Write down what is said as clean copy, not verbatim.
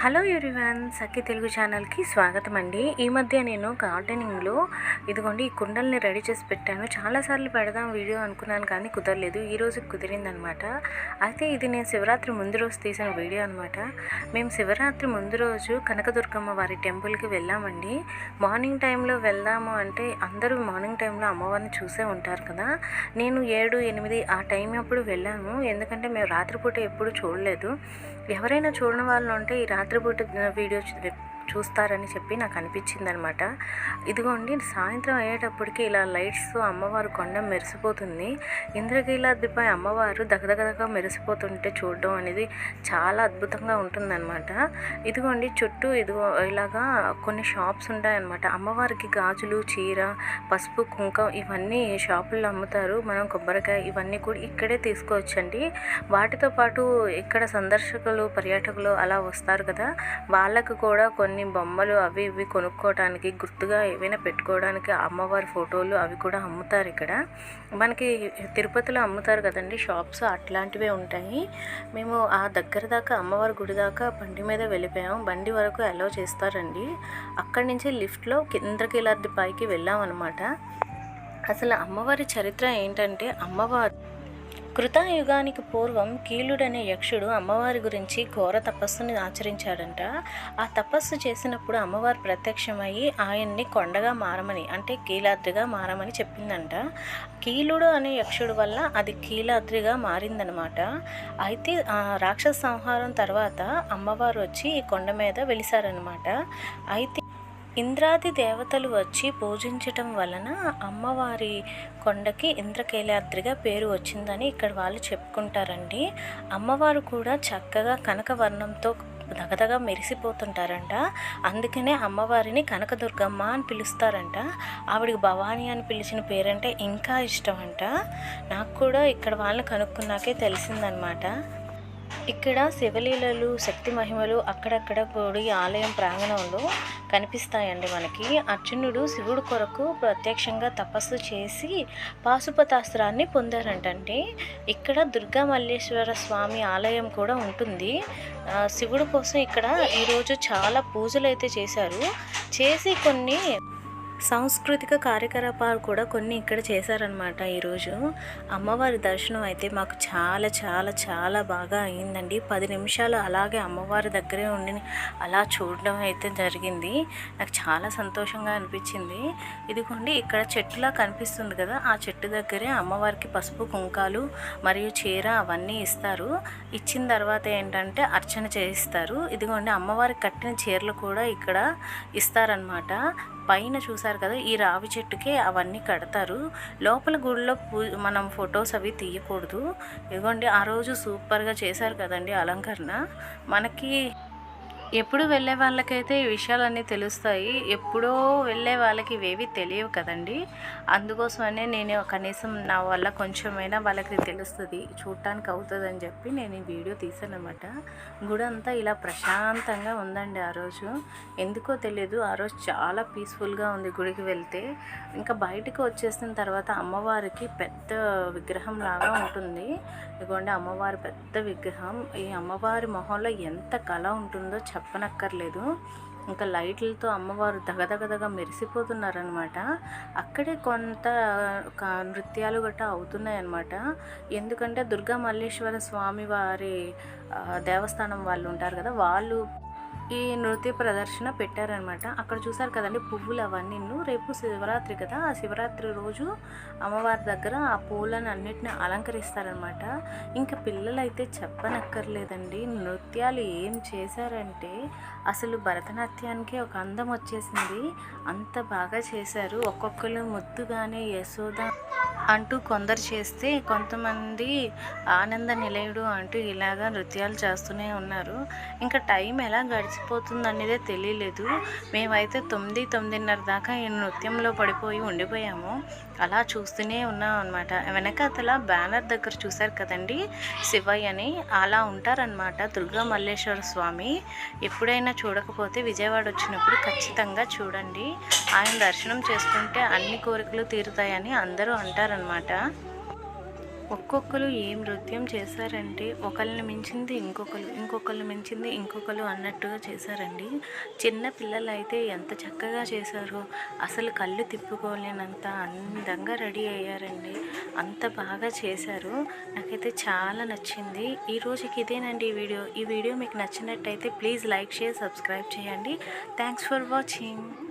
Hello everyone, సఖి తెలుగు ఛానల్కి స్వాగతం అండి. ఈ మధ్య నేను గార్డెనింగ్లో ఇదిగోండి ఈ కుండల్ని రెడీ చేసి పెట్టాను. చాలాసార్లు పెడదాం వీడియో అనుకున్నాను కానీ కుదరలేదు. ఈ రోజు కుదిరిందనమాట. అయితే ఇది నేను శివరాత్రి ముందు రోజు తీసిన వీడియో అనమాట. మేము శివరాత్రి ముందు రోజు కనకదుర్గమ్మ వారి టెంపుల్కి వెళ్ళామండి. మార్నింగ్ టైంలో వెళ్దాము అంటే అందరూ మార్నింగ్ టైంలో అమ్మవారిని చూసే ఉంటారు కదా. నేను 7, 8 ఆ టైం అప్పుడు వెళ్ళాను. ఎందుకంటే మేము రాత్రిపూట ఎప్పుడు చూడలేదు. ఎవరైనా చూడని వాళ్ళు ఉంటే ఈ రాత్రిపూట వీడియో చూస్తారని చెప్పి నాకు అనిపించింది అనమాట. ఇదిగోండి సాయంత్రం అయ్యేటప్పటికి ఇలా లైట్స్తో అమ్మవారు కొండ మెరిసిపోతుంది. ఇంద్రకీలాద్రిపై అమ్మవారు దగదగదగా మెరిసిపోతుంటే చూడడం అనేది చాలా అద్భుతంగా ఉంటుందన్నమాట. ఇదిగోండి చుట్టూ ఇలాగా కొన్ని షాప్స్ ఉంటాయన్నమాట. అమ్మవారికి గాజులు, చీర, పసుపు, కుంకం ఇవన్నీ షాపుల్లో అమ్ముతారు. మనం కొబ్బరికాయ ఇవన్నీ కూడా ఇక్కడే తీసుకోవచ్చండి. వాటితో పాటు ఇక్కడ సందర్శకులు, పర్యాటకులు అలా వస్తారు కదా, వాళ్ళకు కూడా కొన్ని బొమ్మలు అవి ఇవి కొనుక్కోవడానికి, గుర్తుగా ఏవైనా పెట్టుకోవడానికి అమ్మవారి ఫోటోలు అవి కూడా అమ్ముతారు. ఇక్కడ మనకి తిరుపతిలో అమ్ముతారు కదండి షాప్స్, అట్లాంటివే ఉంటాయి. మేము ఆ దగ్గర దాకా అమ్మవారి గుడి దాకా బండి మీద వెళ్ళిపోయాము. బండి వరకు అలౌ చేస్తారండి. అక్కడి నుంచి లిఫ్ట్లో ఇంద్రకీలాద్రి పైకి వెళ్ళామన్నమాట. అసలు అమ్మవారి చరిత్ర ఏంటంటే, అమ్మవారు కృతాయుగానికి పూర్వం కీలుడనే యక్షుడు అమ్మవారి గురించి ఘోర తపస్సుని ఆచరించాడంట. ఆ తపస్సు చేసినప్పుడు అమ్మవారు ప్రత్యక్షమయ్యి ఆయన్ని కొండగా మారమని, అంటే కీలాద్రిగా మారమని చెప్పిందంట. కీలుడు అనే యక్షుడు వల్ల అది కీలాద్రిగా మారిందనమాట. అయితే ఆ రాక్షస సంహారం తర్వాత అమ్మవారు వచ్చి ఈ కొండ మీద వెలిసారనమాట. అయితే ఇంద్రాది దేవతలు వచ్చి పూజించటం వలన అమ్మవారి కొండకి ఇంద్రకీలాద్రిగా పేరు వచ్చిందని ఇక్కడ వాళ్ళు చెప్పుకుంటారండి. అమ్మవారు కూడా చక్కగా కనకవర్ణంతో దగదగా మెరిసిపోతుంటారంట. అందుకనే అమ్మవారిని కనకదుర్గమ్మ అని పిలుస్తారంట. ఆవిడికి భవానీ అని పిలిచిన పేరంటే ఇంకా ఇష్టం అంట. నాకు కూడా ఇక్కడ వాళ్ళని కనుక్కున్నాకే తెలిసిందనమాట. ఇక్కడ శివలీలలు, శక్తి మహిమలు అక్కడక్కడ గుడి ఆలయం ప్రాంగణంలో కనిపిస్తాయండి మనకి. అర్జునుడు శివుడు కొరకు ప్రత్యక్షంగా తపస్సు చేసి పాశుపతాస్త్రాన్ని పొందారంటండి. ఇక్కడ దుర్గా మల్లేశ్వర స్వామి ఆలయం కూడా ఉంటుంది. శివుడు కోసం ఇక్కడ ఈరోజు చాలా పూజలు అయితే చేసి కొన్ని సాంస్కృతిక కార్యకలాపాలు కూడా కొన్ని ఇక్కడ చేశారనమాట. ఈరోజు అమ్మవారి దర్శనం అయితే మాకు చాలా చాలా చాలా బాగా అయిందండి. 10 నిమిషాలు అలాగే అమ్మవారి దగ్గరే ఉండి అలా చూడడం అయితే జరిగింది. నాకు చాలా సంతోషంగా అనిపించింది. ఇదిగోండి ఇక్కడ చెట్టులా కనిపిస్తుంది కదా, ఆ చెట్టు దగ్గరే అమ్మవారికి పసుపు, కుంకాలు మరియు చీర అవన్నీ ఇస్తారు. ఇచ్చిన తర్వాత ఏంటంటే అర్చన చేయిస్తారు. ఇదిగోండి అమ్మవారికి కట్టిన చీరలు కూడా ఇక్కడ ఇస్తారనమాట. పైన చూసారు కదా, ఈ రావి చెట్టుకే అవన్నీ కడతారు. లోపల గుడిలో మనం ఫొటోస్ అవి తీయకూడదు. ఇదిగోండి ఆ రోజు సూపర్గా చేశారు కదండి అలంకరణ. మనకి ఎప్పుడు వెళ్ళే వాళ్ళకైతే ఈ విషయాలన్నీ తెలుస్తాయి. ఎప్పుడో వెళ్ళే వాళ్ళకి ఇవేవి తెలియవు కదండి. అందుకోసమనే నేను కనీసం నా వల్ల కొంచెమైనా వాళ్ళకి తెలుస్తుంది, చూడటానికి అవుతుందని చెప్పి నేను ఈ వీడియో తీసాను అనమాట. గుడి అంతా ఇలా ప్రశాంతంగా ఉందండి. ఆ రోజు ఎందుకో తెలియదు, ఆ రోజు చాలా పీస్ఫుల్గా ఉంది గుడికి వెళ్తే. ఇంకా బయటకు వచ్చేసిన తర్వాత అమ్మవారికి పెద్ద విగ్రహం లాగా ఉంటుంది. ఇదిగోండి అమ్మవారి పెద్ద విగ్రహం. ఈ అమ్మవారి మొహంలో ఎంత కళ ఉంటుందో చెప్పనక్కర్లేదు. ఇంకా లైట్లతో అమ్మవారు దగదగదగా మెరిసిపోతున్నారనమాట. అక్కడే కొంత నృత్యాలు గట్టా అవుతున్నాయన్నమాట. ఎందుకంటే దుర్గా మల్లేశ్వర స్వామి వారి దేవస్థానం వాళ్ళు ఉంటారు కదా, వాళ్ళు ఈ నృత్య ప్రదర్శన పెట్టారనమాట. అక్కడ చూసారు కదండి పువ్వులు అవన్నీ. రేపు శివరాత్రి కదా, ఆ శివరాత్రి రోజు అమ్మవారి దగ్గర ఆ పూలను అన్నిటిని అలంకరిస్తారనమాట. ఇంకా పిల్లలైతే చెప్పనక్కర్లేదండి, నృత్యాలు ఏం చేశారంటే అసలు భరతనాట్యానికి ఒక అందం వచ్చేసింది. అంత బాగా చేశారు. ఒక్కొక్కరు ముద్దుగానే యశోద అంటూ కొందరు చేస్తే, కొంతమంది ఆనంద నిలయుడు అంటూ ఇలాగా నృత్యాలు చేస్తూనే ఉన్నారు. ఇంకా టైం ఎలా గడిచిపోతుంది అనేదే తెలియలేదు. మేమైతే 9, 9:30 దాకా ఈ నృత్యంలో పడిపోయి ఉండిపోయాము. అలా చూస్తూనే ఉన్నాం అనమాట. వెనకాతల బ్యానర్ దగ్గర చూశారు కదండి శివయ్య అని, అలా ఉంటారనమాట దుర్గా మల్లేశ్వర స్వామి. ఎప్పుడైనా చూడకపోతే విజయవాడ వచ్చినప్పుడు ఖచ్చితంగా చూడండి. ఆయన దర్శనం చేసుకుంటే అన్ని కోరికలు తీరుతాయని అందరూ అంటారనమాట. ఒక్కొక్కరు ఏం నృత్యం చేశారంటే ఒకళ్ళని మించింది ఇంకొకళ్ళు మించింది ఇంకొకరు అన్నట్టుగా చేశారండి. చిన్న పిల్లలు అయితే ఎంత చక్కగా చేశారో, అసలు కళ్ళు తిప్పుకోలేనంత అందంగా రెడీ అయ్యారండి. అంత బాగా చేశారు. నాకైతే చాలా నచ్చింది. ఈ రోజుకి ఇదేనండి ఈ వీడియో మీకు నచ్చినట్టయితే ప్లీజ్ లైక్, షేర్, సబ్స్క్రైబ్ చేయండి. Thanks for watching.